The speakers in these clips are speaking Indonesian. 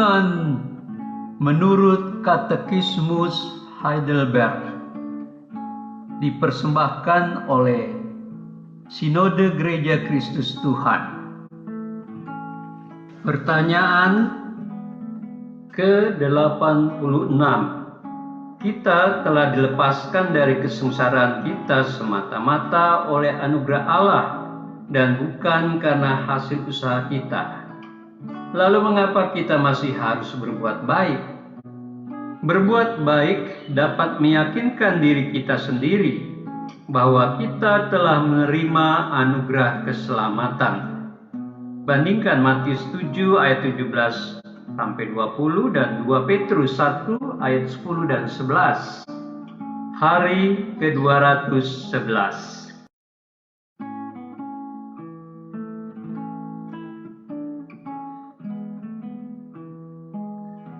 Renungan menurut Katekismus Heidelberg dipersembahkan oleh Sinode Gereja Kristus Tuhan. Pertanyaan ke-86. Kita telah dilepaskan dari kesengsaraan kita semata-mata oleh anugerah Allah dan bukan karena hasil usaha kita. Lalu mengapa kita masih harus berbuat baik? Berbuat baik dapat meyakinkan diri kita sendiri bahwa kita telah menerima anugerah keselamatan. Bandingkan Matius 7 ayat 17 sampai 20 dan 2 Petrus 1 ayat 10 dan 11. Hari ke-211.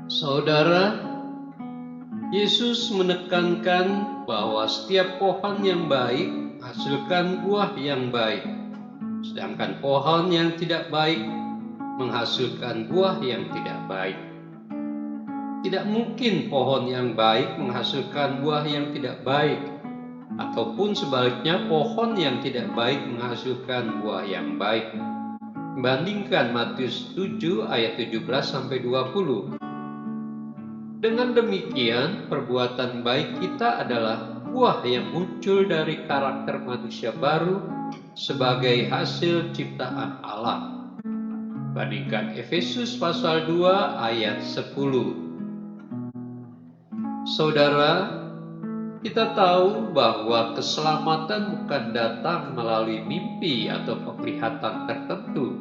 Saudara, Yesus menekankan bahwa setiap pohon yang baik menghasilkan buah yang baik, sedangkan pohon yang tidak baik menghasilkan buah yang tidak baik. Tidak mungkin pohon yang baik menghasilkan buah yang tidak baik, ataupun sebaliknya pohon yang tidak baik menghasilkan buah yang baik. Bandingkan Matius 7 ayat 17 sampai 20. Dengan demikian, perbuatan baik kita adalah buah yang muncul dari karakter manusia baru sebagai hasil ciptaan Allah. Bandingkan Efesus pasal 2 ayat 10. Saudara, kita tahu bahwa keselamatan bukan datang melalui mimpi atau penglihatan tertentu,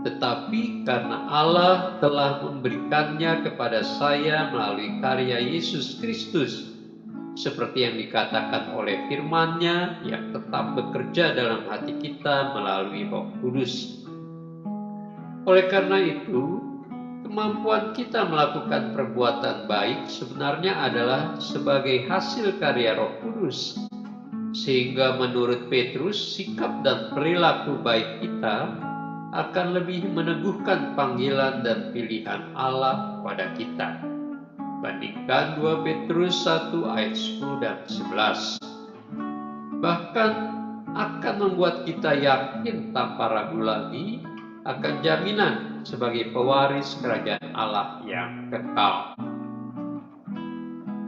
tetapi karena Allah telah memberikannya kepada saya melalui karya Yesus Kristus, seperti yang dikatakan oleh firman-Nya yang tetap bekerja dalam hati kita melalui Roh Kudus. Oleh karena itu, kemampuan kita melakukan perbuatan baik sebenarnya adalah sebagai hasil karya Roh Kudus, sehingga menurut Petrus, sikap dan perilaku baik kita akan lebih meneguhkan panggilan dan pilihan Allah pada kita. Bandingkan 2 Petrus 1 ayat 10 dan 11. Bahkan akan membuat kita yakin tanpa ragu lagi akan jaminan sebagai pewaris kerajaan Allah yang kekal.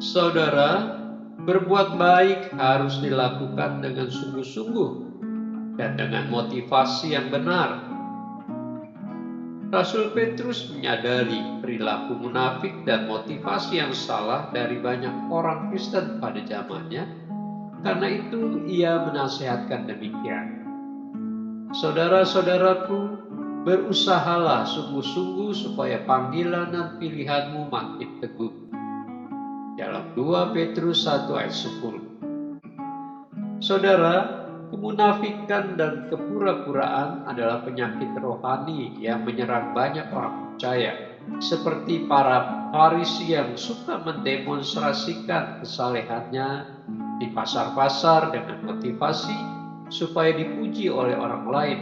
Saudara, berbuat baik harus dilakukan dengan sungguh-sungguh dan dengan motivasi yang benar. Rasul Petrus menyadari perilaku munafik dan motivasi yang salah dari banyak orang Kristen pada zamannya. Karena itu ia menasihatkan demikian. Saudara-saudaraku, berusahalah sungguh-sungguh supaya panggilan dan pilihanmu makin teguh. Dalam 2 Petrus 1 ayat 10. Saudara, kemunafikan dan kepura-puraan adalah penyakit rohani yang menyerang banyak orang percaya, seperti para Farisi yang suka mendemonstrasikan kesalehannya di pasar-pasar dengan motivasi supaya dipuji oleh orang lain.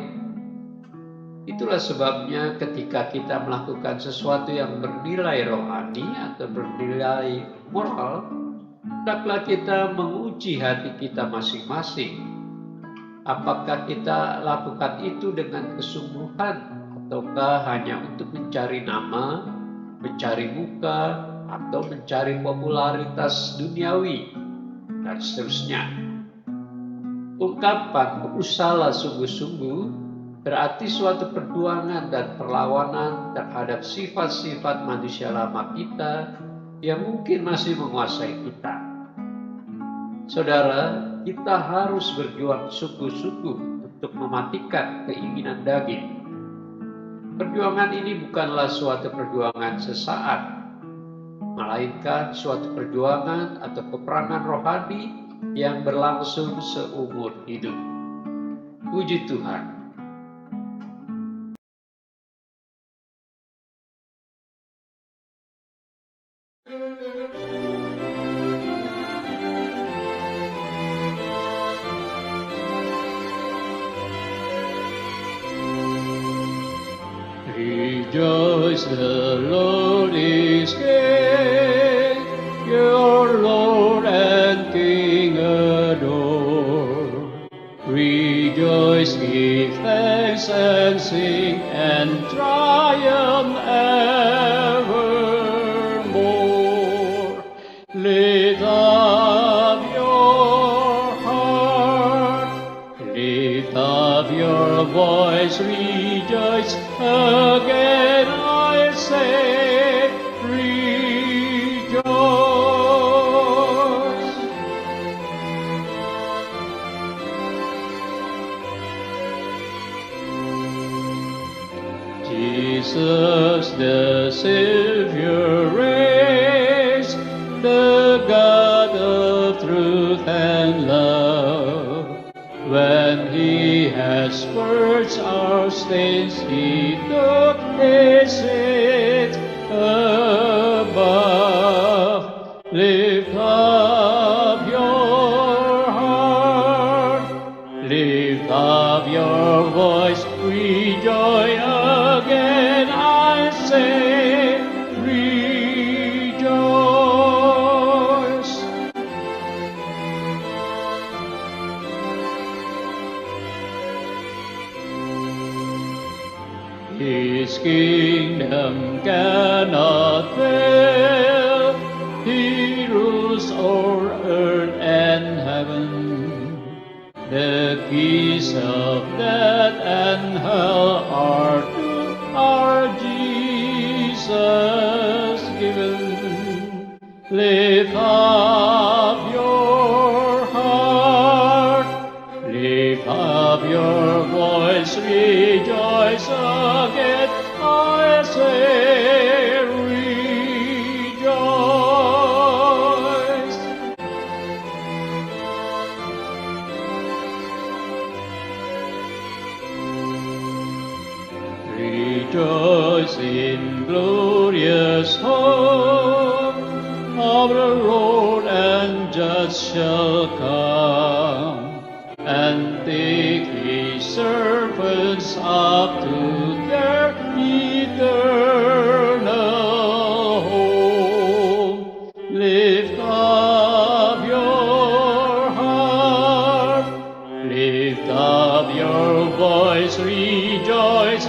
Itulah sebabnya ketika kita melakukan sesuatu yang bernilai rohani atau bernilai moral, hendaklah kita menguji hati kita masing-masing. Apakah kita lakukan itu dengan kesungguhan ataukah hanya untuk mencari nama, mencari muka, atau mencari popularitas duniawi, dan seterusnya. Ungkapan berusaha sungguh-sungguh berarti suatu perjuangan dan perlawanan terhadap sifat-sifat manusia lama kita yang mungkin masih menguasai kita. Saudara, kita harus berjuang sungguh-sungguh untuk mematikan keinginan daging. Perjuangan ini bukanlah suatu perjuangan sesaat, melainkan suatu perjuangan atau peperangan rohani yang berlangsung seumur hidup. Puji Tuhan. Gereja Rejoice, the Lord is King, your Lord and King adore. Rejoice, give thanks and sing and triumph evermore. Lift up your heart, lift up your voice, rejoice. Again I say, rejoice. Jesus the Savior reigns, the God of truth and love. When He has purged our stains, He took His seat above. Lift up your heart, lift up your voice, rejoice. Again I say, rejoice. His kingdom cannot fail. He rules o'er earth and heaven. The keys of death and hell are to our Jesus given. Lift up your heart, lift up your voice, rejoice. Again I say, rejoice. Rejoice in glorious hope, our Lord and Judge shall come, and take His servants up to their eternal home. Lift up your heart, lift up your voice, rejoice.